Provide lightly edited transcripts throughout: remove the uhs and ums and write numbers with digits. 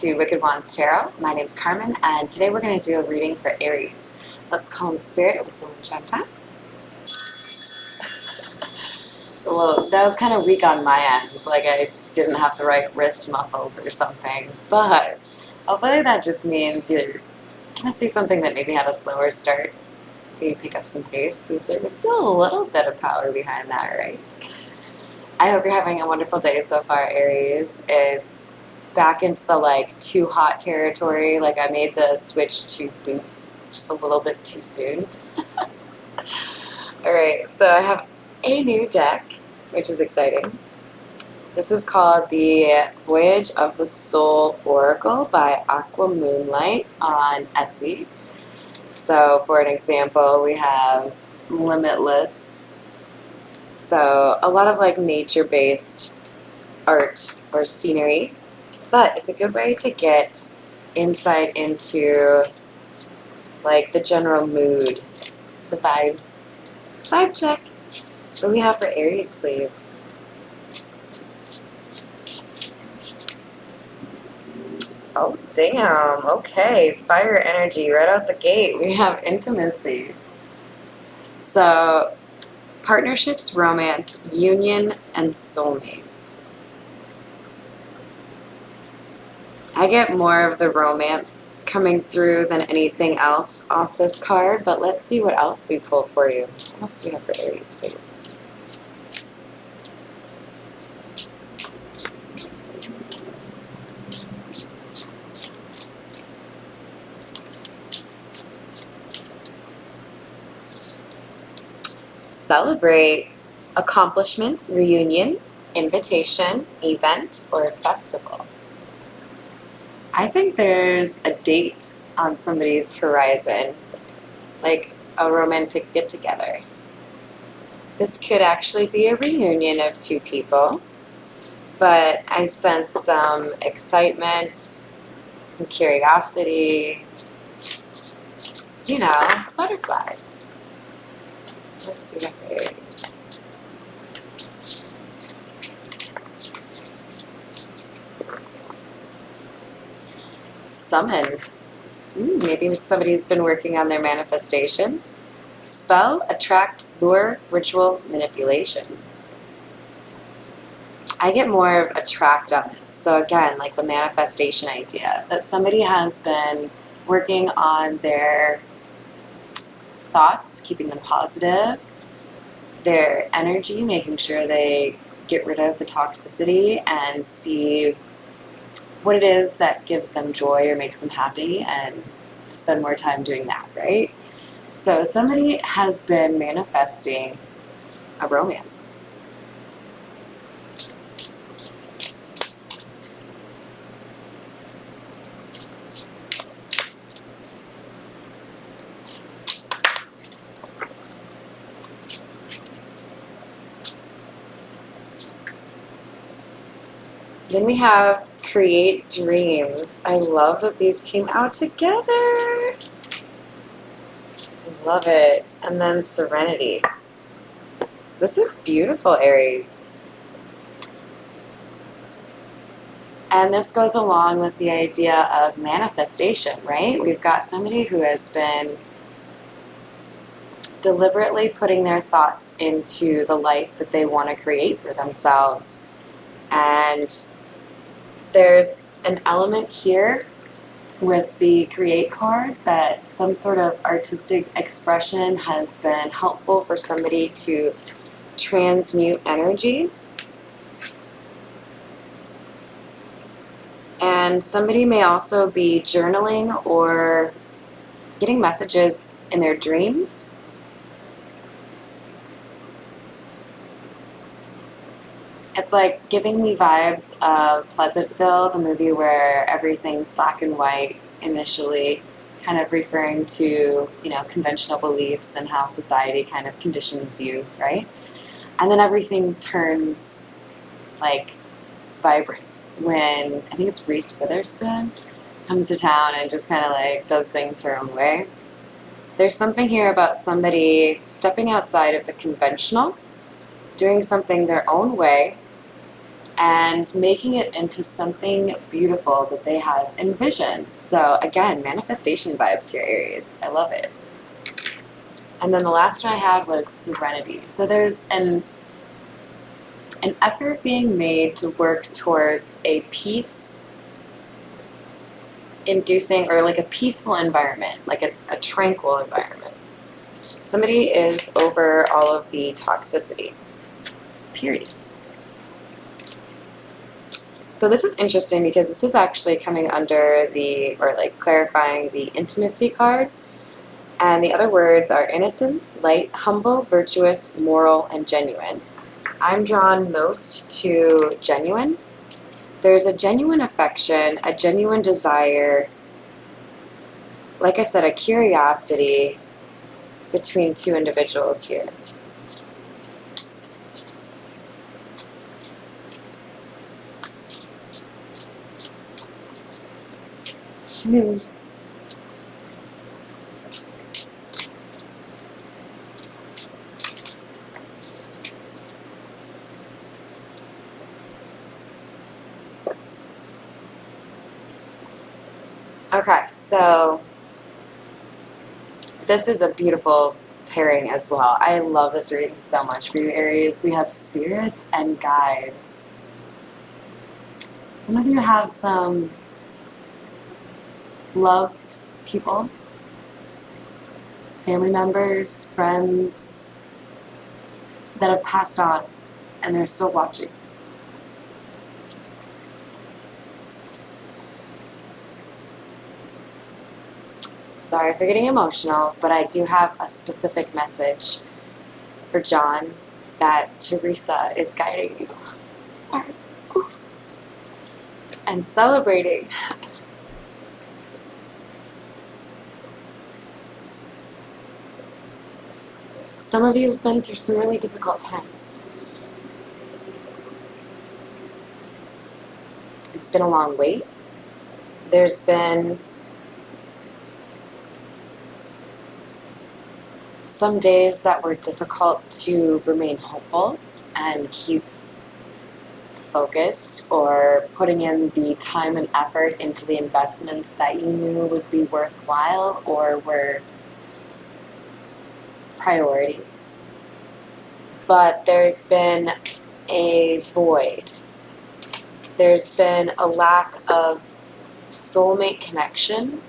to Wicked Wands Tarot. My name's Carmen, and today we're going to do a reading for Aries. Let's call in spirit with some chime time. Well, that was kind of weak on my end, like I didn't have the right wrist muscles or something, but hopefully that just means you're going to see something that maybe had a slower start. Maybe pick up some pace, because there was still a little bit of power behind that, right? I hope you're having a wonderful day so far, Aries. It's back into the too hot territory. Like I made the switch to boots just a little bit too soon. Alright, so I have a new deck, which is exciting. This is called the Voyage of the Soul Oracle by Aqua Moonlight on Etsy. So for an example, we have Limitless. So a lot of nature-based art or scenery, but it's a good way to get insight into the general mood, the vibes. Vibe check. What do we have for Aries, please? Oh, damn. Okay. Fire energy right out the gate. We have intimacy. So, partnerships, romance, union, and soulmates. I get more of the romance coming through than anything else off this card, but let's see what else we pull for you. What else do you have for Aries, please? Celebrate, accomplishment, reunion, invitation, event, or festival. I think there's a date on somebody's horizon, like a romantic get-together. This could actually be a reunion of two people, but I sense some excitement, some curiosity, butterflies. Let's see what Aries. Summon. Maybe somebody's been working on their manifestation. Spell, attract, lure, ritual, manipulation. I get more of attract on this. So again, like the manifestation idea, that somebody has been working on their thoughts, keeping them positive, their energy, making sure they get rid of the toxicity and see what it is that gives them joy or makes them happy and spend more time doing that, right? So somebody has been manifesting a romance. Then we have create dreams. I love that these came out together. I love it. And then serenity. This is beautiful, Aries. And this goes along with the idea of manifestation, right? We've got somebody who has been deliberately putting their thoughts into the life that they want to create for themselves. And there's an element here with the create card that some sort of artistic expression has been helpful for somebody to transmute energy. And somebody may also be journaling or getting messages in their dreams. It's like giving me vibes of Pleasantville, the movie where everything's black and white initially, kind of referring to, conventional beliefs and how society kind of conditions you, right? And then everything turns vibrant when, I think it's Reese Witherspoon, comes to town and just kind of does things her own way. There's something here about somebody stepping outside of the conventional, doing something their own way, and making it into something beautiful that they have envisioned. So again, manifestation vibes here, Aries. I love it. And then the last one I had was serenity. So there's an effort being made to work towards a peace inducing, or like a peaceful environment, like a tranquil environment. Somebody is over all of the toxicity, period. So this is interesting because this is actually coming under the, or like clarifying the intimacy card. And the other words are innocence, light, humble, virtuous, moral, and genuine. I'm drawn most to genuine. There's a genuine affection, a genuine desire, like I said, a curiosity between two individuals here. Okay, so this is a beautiful pairing as well. I love this reading so much for you, Aries. We have spirits and guides. Some of you have some loved people, family members, friends that have passed on and they're still watching. Sorry for getting emotional, but I do have a specific message for John that Teresa is guiding you. Sorry. Ooh. And celebrating. Some of you have been through some really difficult times. It's been a long wait. There's been some days that were difficult to remain hopeful and keep focused, or putting in the time and effort into the investments that you knew would be worthwhile or were priorities. But there's been a void. There's been a lack of soulmate connection,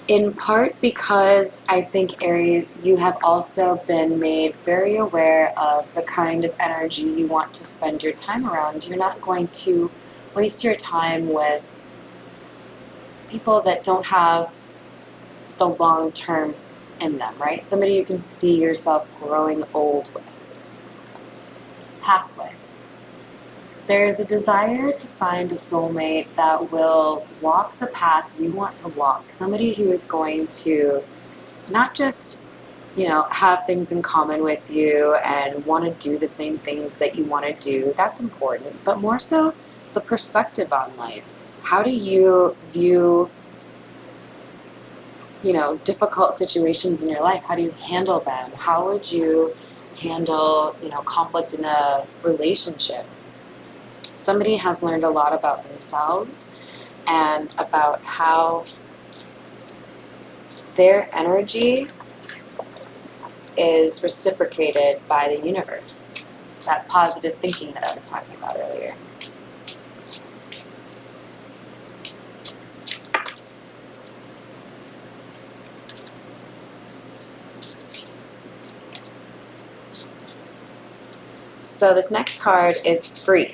in part because I think, Aries, you have also been made very aware of the kind of energy you want to spend your time around. You're not going to waste your time with people that don't have the long term in them, right? Somebody you can see yourself growing old with. Pathway. There's a desire to find a soulmate that will walk the path you want to walk. Somebody who is going to not just, have things in common with you and want to do the same things that you want to do. That's important. But more so, the perspective on life. How do you view, difficult situations in your life? How do you handle them? How would you handle, conflict in a relationship? Somebody has learned a lot about themselves and about how their energy is reciprocated by the universe. That positive thinking that I was talking about earlier. So this next card is free.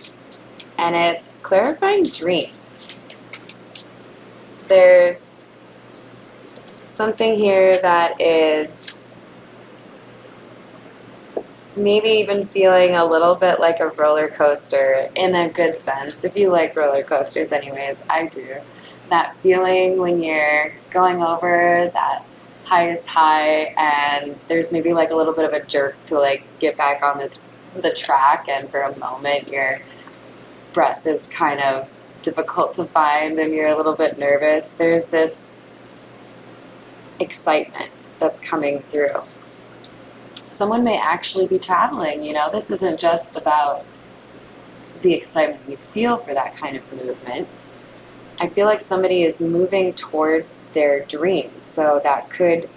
And it's clarifying dreams. There's something here that is maybe even feeling a little bit like a roller coaster in a good sense. If you like roller coasters anyways, I do. That feeling when you're going over that highest high and there's maybe like a little bit of a jerk to like get back on the track, and for a moment your breath is kind of difficult to find and you're a little bit nervous. There's this excitement that's coming through. someone may actually be traveling. You know, this isn't just about the excitement you feel for that kind of movement. I feel like somebody is moving towards their dreams. So that could,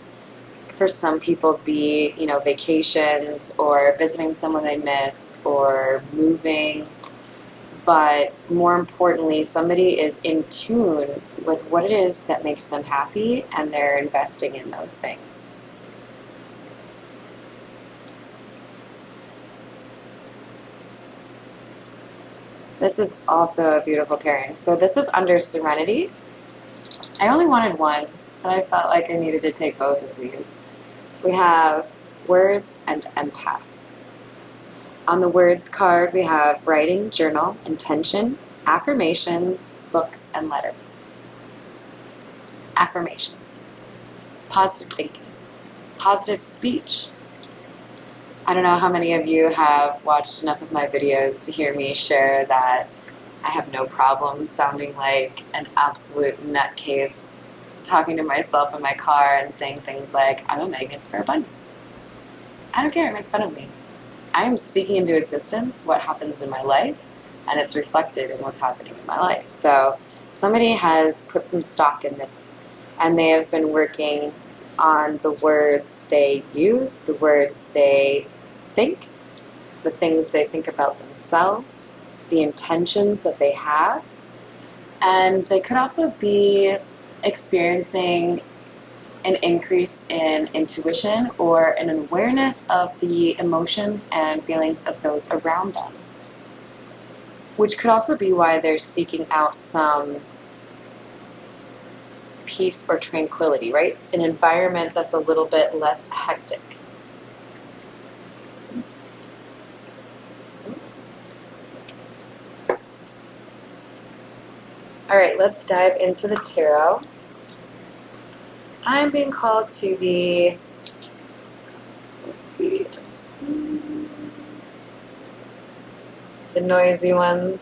for some people, be, you know, vacations or visiting someone they miss or moving. But more importantly, somebody is in tune with what it is that makes them happy, and they're investing in those things. This is also a beautiful pairing. So this is under Serenity. I only wanted one, but I felt like I needed to take both of these. We have Words and Empath. On the Words card, we have writing, journal, intention, affirmations, books, and letter. Affirmations. Positive thinking. Positive speech. I don't know how many of you have watched enough of my videos to hear me share that I have no problem sounding like an absolute nutcase, talking to myself in my car and saying things like, I'm a magnet for abundance. I don't care, make fun of me. I am speaking into existence what happens in my life, and it's reflected in what's happening in my life. So somebody has put some stock in this, and they have been working on the words they use, the words they think, the things they think about themselves, the intentions that they have, and they could also be experiencing an increase in intuition or an awareness of the emotions and feelings of those around them, which could also be why they're seeking out some peace or tranquility, right? An environment that's a little bit less hectic. All right, let's dive into the tarot. I'm being called to the, let's see, the noisy ones,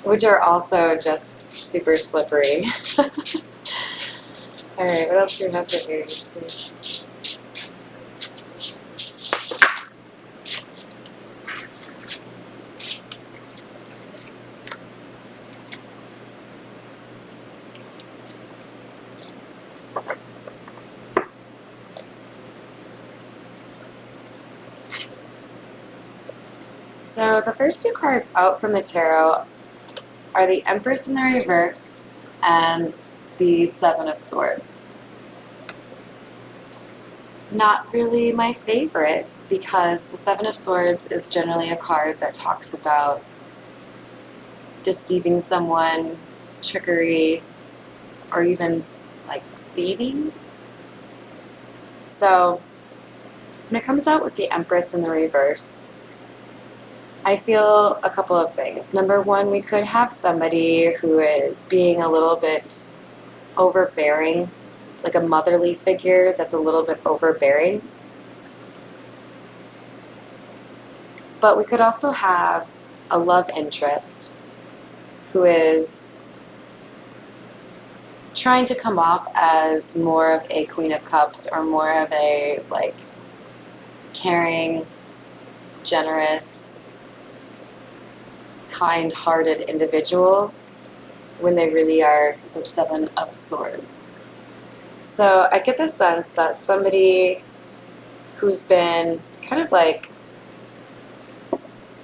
which are also just super slippery. All right, what else do we have for Aries, please? So the first two cards out from the tarot are the Empress in the reverse and the Seven of Swords. Not really my favorite, because the Seven of Swords is generally a card that talks about deceiving someone, trickery, or even like thieving. So when it comes out with the Empress in the reverse, I feel a couple of things. Number one, we could have somebody who is being a little bit overbearing, like a motherly figure that's a little bit overbearing. But we could also have a love interest who is trying to come off as more of a Queen of Cups or more of a like caring, generous, kind-hearted individual when they really are the Seven of Swords. So I get the sense that somebody who's been kind of like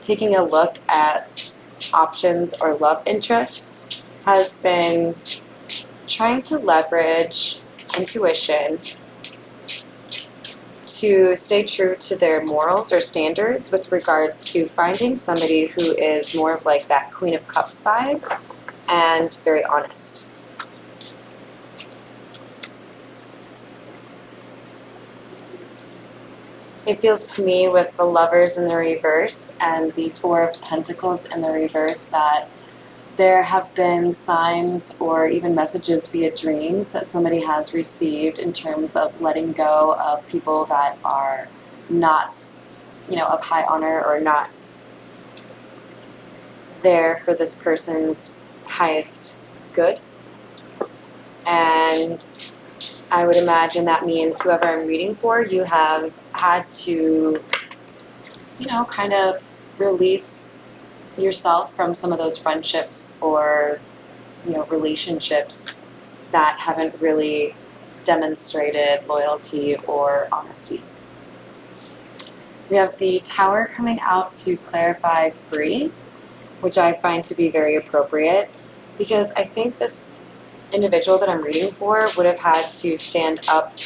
taking a look at options or love interests has been trying to leverage intuition to stay true to their morals or standards with regards to finding somebody who is more of like that Queen of Cups vibe and very honest. It feels to me with the Lovers in the reverse and the Four of Pentacles in the reverse that there have been signs or even messages via dreams that somebody has received in terms of letting go of people that are not, you know, of high honor or not there for this person's highest good. And I would imagine that means whoever I'm reading for, you have had to, kind of release yourself from some of those friendships or, relationships that haven't really demonstrated loyalty or honesty. We have the Tower coming out to clarify free, which I find to be very appropriate because I think this individual that I'm reading for would have had to stand up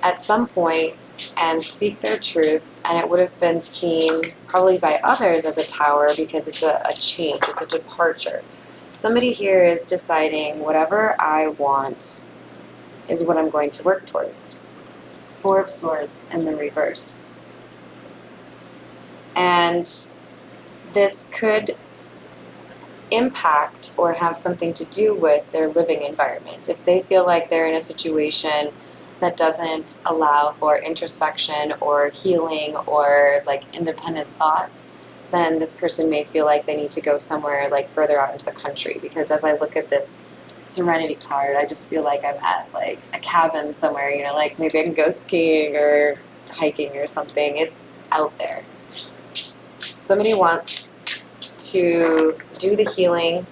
at some point and speak their truth, and it would have been seen probably by others as a tower because it's a change, it's a departure. Somebody here is deciding whatever I want is what I'm going to work towards. Four of Swords in the reverse. And this could impact or have something to do with their living environment. If they feel like they're in a situation that doesn't allow for introspection or healing or like independent thought, then this person may feel like they need to go somewhere like further out into the country. Because as I look at this Serenity card, I just feel like I'm at like a cabin somewhere, like maybe I can go skiing or hiking or something. It's out there. Somebody wants to do the healing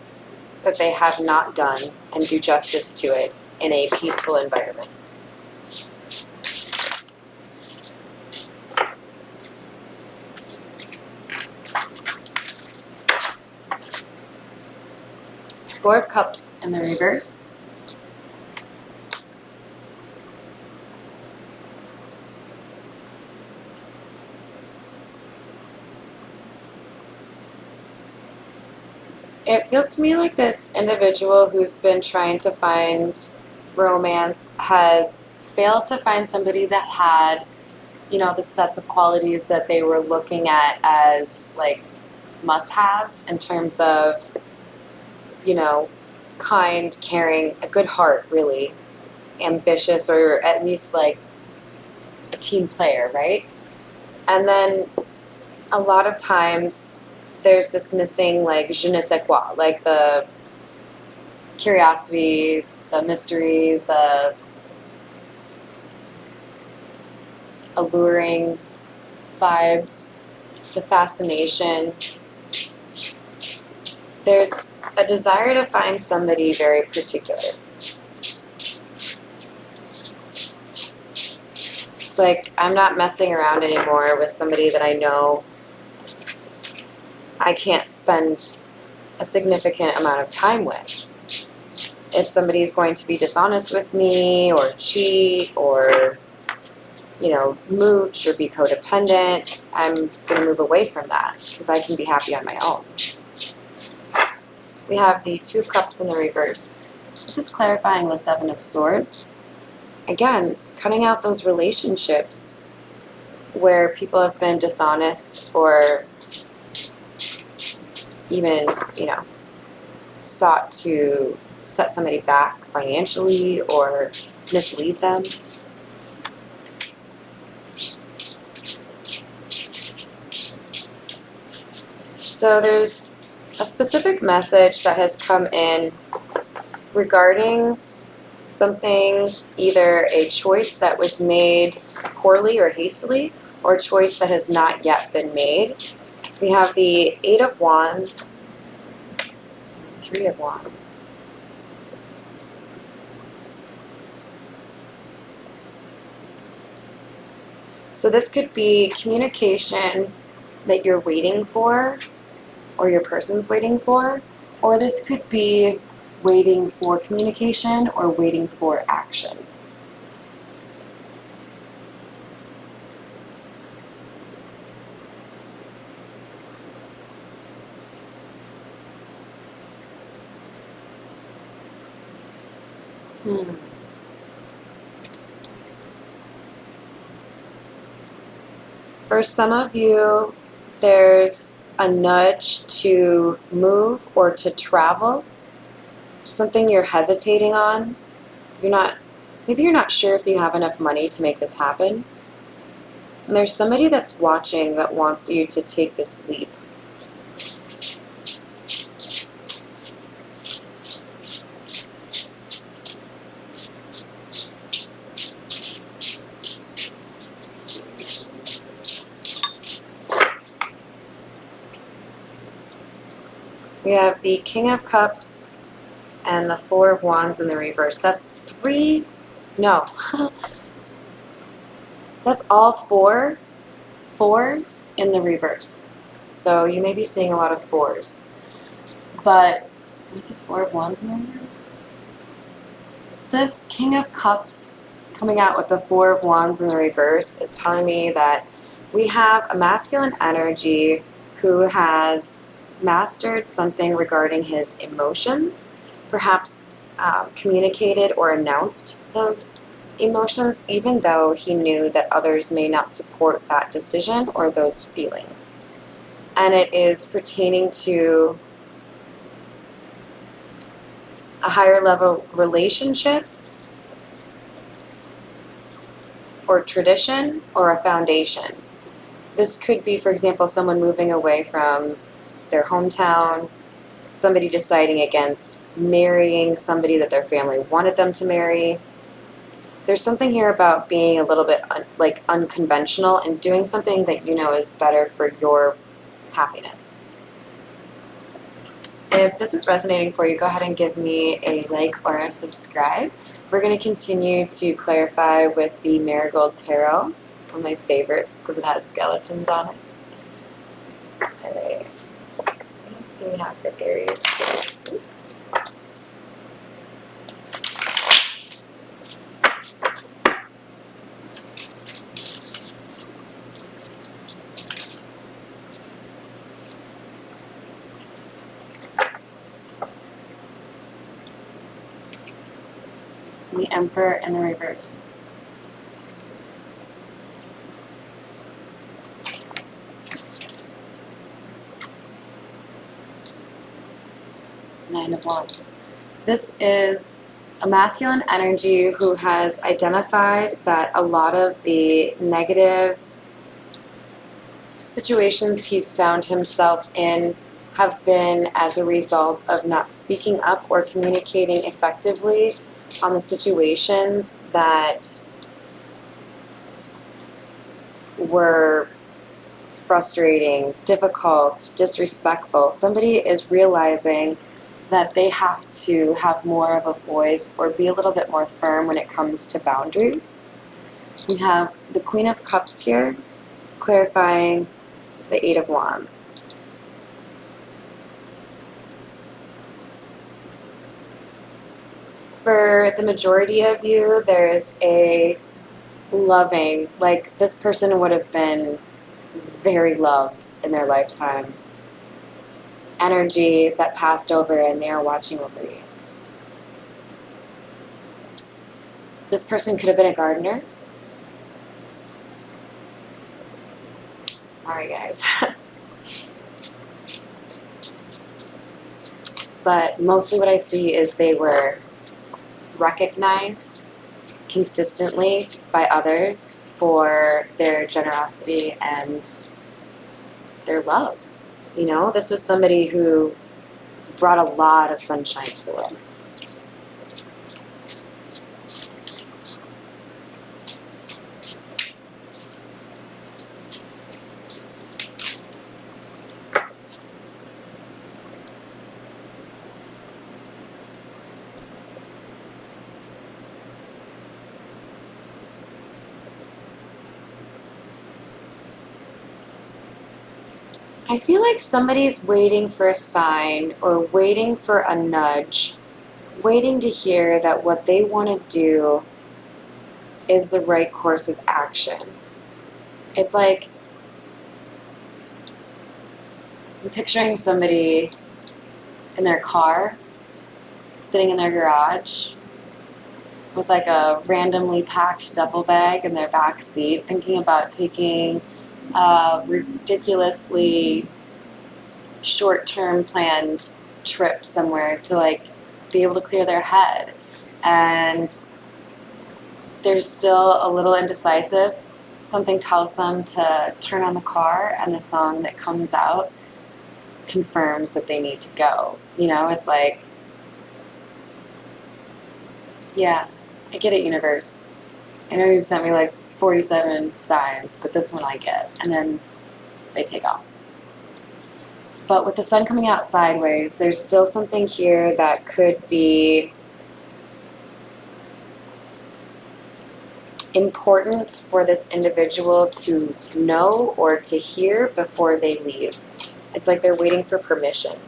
that they have not done and do justice to it in a peaceful environment. Four of Cups in the reverse. It feels to me like this individual who's been trying to find romance has failed to find somebody that had, the sets of qualities that they were looking at as like must-haves in terms of, kind, caring, a good heart, really, ambitious, or at least like a team player, right? And then a lot of times there's this missing like je ne sais quoi, like the curiosity, the mystery, the alluring vibes, the fascination. There's a desire to find somebody very particular. It's like I'm not messing around anymore with somebody that I know I can't spend a significant amount of time with. If somebody's going to be dishonest with me or cheat or, mooch or be codependent, I'm going to move away from that because I can be happy on my own. We have the Two of Cups in the reverse. This is clarifying the Seven of Swords. Again, cutting out those relationships where people have been dishonest or even, sought to set somebody back financially or mislead them. So there's a specific message that has come in regarding something, either a choice that was made poorly or hastily, or a choice that has not yet been made. We have the Eight of Wands, Three of Wands. So this could be communication that you're waiting for, or your person's waiting for, or this could be waiting for communication or waiting for action. For some of you, there's a nudge to move or to travel, something you're hesitating on. Maybe you're not sure if you have enough money to make this happen. And there's somebody that's watching that wants you to take this leap. We have the King of Cups and the Four of Wands in the reverse. That's three, no, that's all four fours in the reverse. So you may be seeing a lot of fours. But, what is this Four of Wands in the reverse? This King of Cups coming out with the Four of Wands in the reverse is telling me that we have a masculine energy who has mastered something regarding his emotions, perhaps communicated or announced those emotions, even though he knew that others may not support that decision or those feelings. And it is pertaining to a higher level relationship or tradition or a foundation. This could be, for example, someone moving away from their hometown, somebody deciding against marrying somebody that their family wanted them to marry. There's something here about being a little bit unconventional and doing something that you know is better for your happiness. If this is resonating for you, go ahead and give me a like or a subscribe. We're going to continue to clarify with the Marigold Tarot, one of my favorites because it has skeletons on it. Alright, what else do we have for Aries? Oops. The Emperor in the reverse. Nine of Wands. This is a masculine energy who has identified that a lot of the negative situations he's found himself in have been as a result of not speaking up or communicating effectively on the situations that were frustrating, difficult, disrespectful. Somebody is realizing that they have to have more of a voice or be a little bit more firm when it comes to boundaries. We have the Queen of Cups here, clarifying the Eight of Wands. For the majority of you, there's a loving, like this person would have been very loved in their lifetime, energy that passed over and they are watching over you. This person could have been a gardener. Sorry guys. But mostly what I see is they were recognized consistently by others for their generosity and their love. You know, this was somebody who brought a lot of sunshine to the world. I feel like somebody's waiting for a sign or waiting for a nudge, waiting to hear that what they want to do is the right course of action. It's like I'm picturing somebody in their car, sitting in their garage, with like a randomly packed duffel bag in their back seat, thinking about taking a ridiculously short-term planned trip somewhere to like be able to clear their head, and they're still a little indecisive. Something tells them to turn on the car, and the song that comes out confirms that they need to go. You know, it's like, yeah, I get it, universe. I know you've sent me like 47 signs, but this one I get. And then they take off. But with the sun coming out sideways, there's still something here that could be important for this individual to know or to hear before they leave. It's like they're waiting for permission.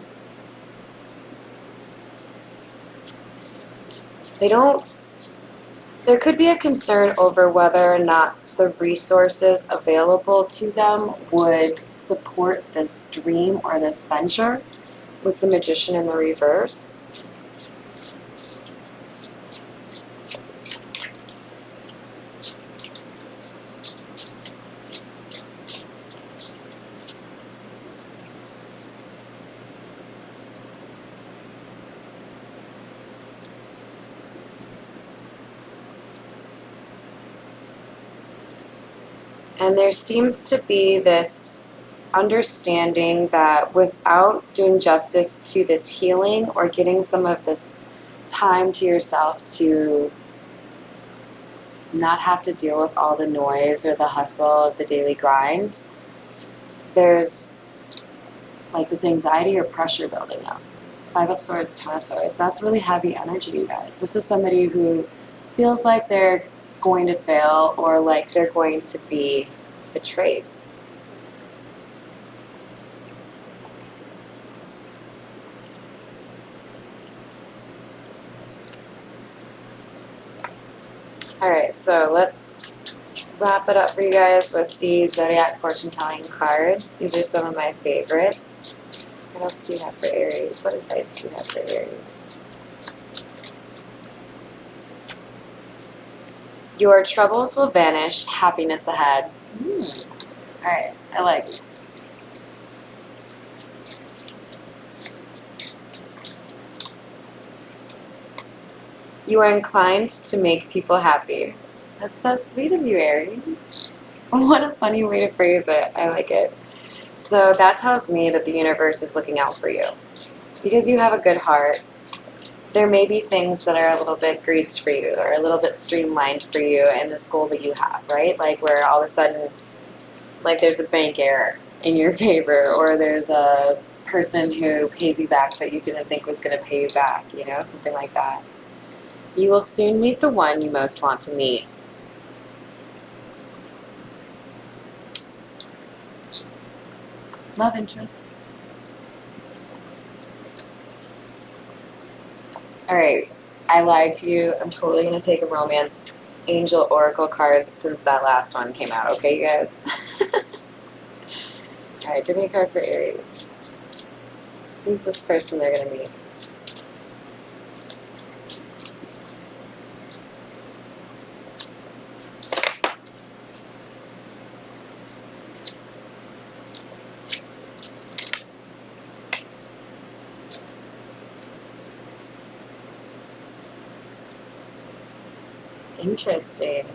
There could be a concern over whether or not the resources available to them would support this dream or this venture with the Magician in the reverse. And there seems to be this understanding that without doing justice to this healing or getting some of this time to yourself to not have to deal with all the noise or the hustle of the daily grind, there's like this anxiety or pressure building up. 5 of Swords, 10 of Swords. That's really heavy energy, you guys. This is somebody who feels like they're going to fail or like they're going to be betrayed. Alright, so let's wrap it up for you guys with the Zodiac Fortune Telling cards. These are some of my favorites. What else do you have for Aries? What advice do you have for Aries? Your troubles will vanish, happiness ahead. Alright, I like it. You are inclined to make people happy. That's so sweet of you, Aries. What a funny way to phrase it. I like it. So that tells me that the universe is looking out for you. Because you have a good heart, there may be things that are a little bit greased for you or a little bit streamlined for you in this goal that you have, right? Like where all of a sudden, like there's a bank error in your favor or there's a person who pays you back that you didn't think was going to pay you back, you know, something like that. You will soon meet the one you most want to meet. Love interest. Alright, I lied to you. I'm totally going to take a romance angel oracle card since that last one came out. Okay, you guys? Alright, give me a card for Aries. Who's this person they're going to meet? Interesting.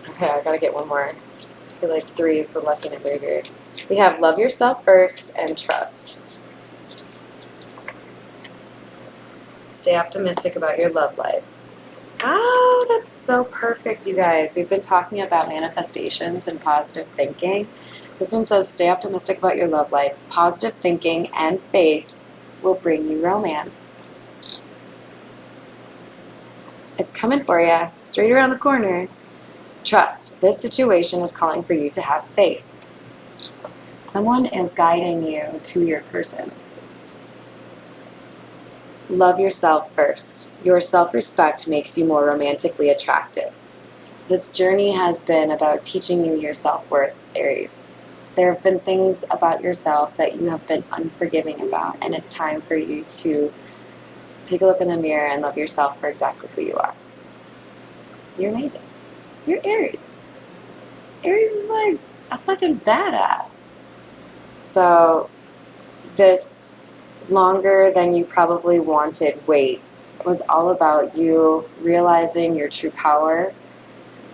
Okay, I gotta get one more. I feel like 3 is the lucky number here. We have love yourself first and trust. Stay optimistic about your love life. Oh, that's so perfect, you guys. We've been talking about manifestations and positive thinking. This one says, stay optimistic about your love life. Positive thinking and faith will bring you romance. It's coming for you. It's right around the corner. Trust. This situation is calling for you to have faith. Someone is guiding you to your person. Love yourself first. Your self-respect makes you more romantically attractive. This journey has been about teaching you your self-worth, Aries. There have been things about yourself that you have been unforgiving about, and it's time for you to take a look in the mirror and love yourself for exactly who you are. You're amazing. You're Aries. Aries is like a fucking badass. So this longer than you probably wanted wait was all about you realizing your true power,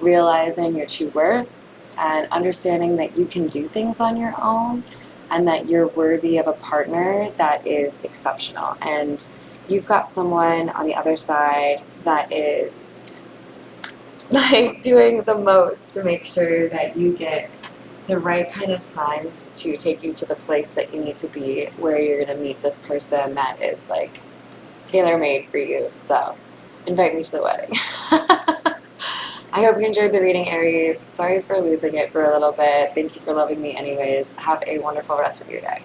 realizing your true worth, and understanding that you can do things on your own and that you're worthy of a partner that is exceptional. And you've got someone on the other side that is like doing the most to make sure that you get the right kind of signs to take you to the place that you need to be, where you're going to meet this person that is like tailor made for you. So, invite me to the wedding. I hope you enjoyed the reading, Aries. Sorry for losing it for a little bit. Thank you for loving me, anyways. Have a wonderful rest of your day.